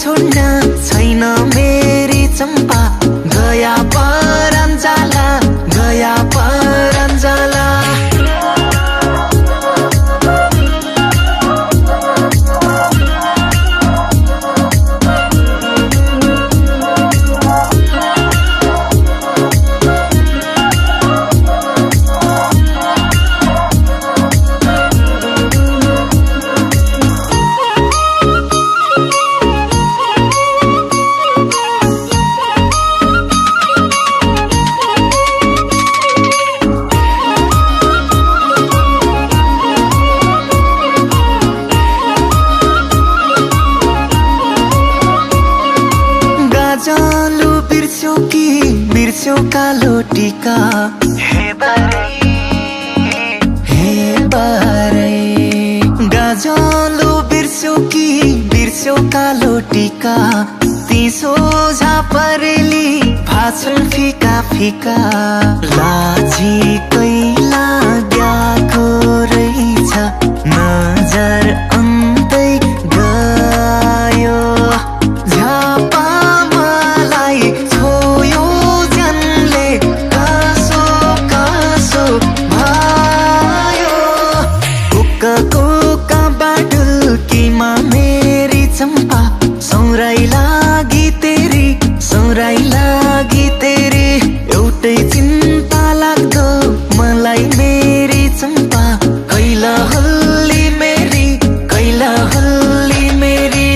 छोड्न छैन मेरी चम्पा गया परञ्जाला गया परञ्जाला जालु बिर्स्यौ कि बिर्स्यौ कालो टीका हे बारै गाजलु बिर्स्यौ कि बिर्स्यौ कालो टीका ती सोझा परेली भाषण फिका फिका लाजी कैला ग्याको रहेछ नजर अन्तै गयो झापा लागी तेरी एउटै चिन्ता लाग्दो मलाई मेरी चम्पा कैला हल्ली मेरी कैला हल्ली मेरी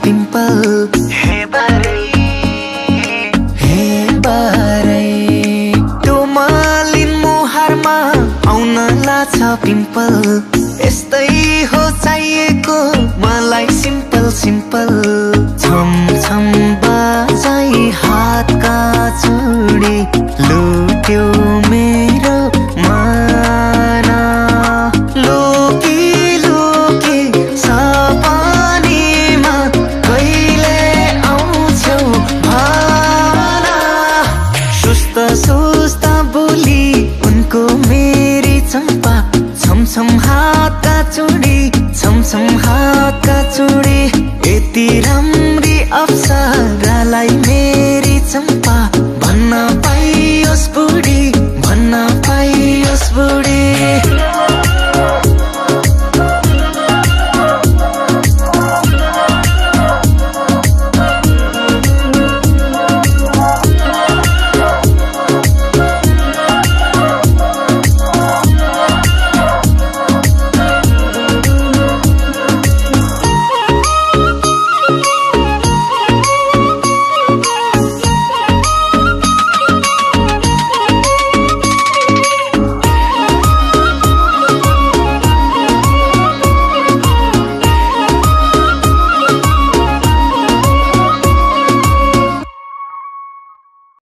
पिम्पल हे बारै त्यो मालिन मुहारमा आउन लाछ पिम्पल यस्तै हो चाहिएको मलाई सिम्पल सिम्पल छम छम बाजाई हातका चुडी लुट्यो मेरो माना लोकी लोकी सपनीमा कहिले आउँछौ भाना सुस्त सुस्त बोली उनको मेरी चम्पा छमछम हातका चुडी छमछम हातका चुडी यति राम्री अप्सरालाई मेरी चम्पा भन्न पाइयोस् बुढी भन्न पाइयोस् बुढी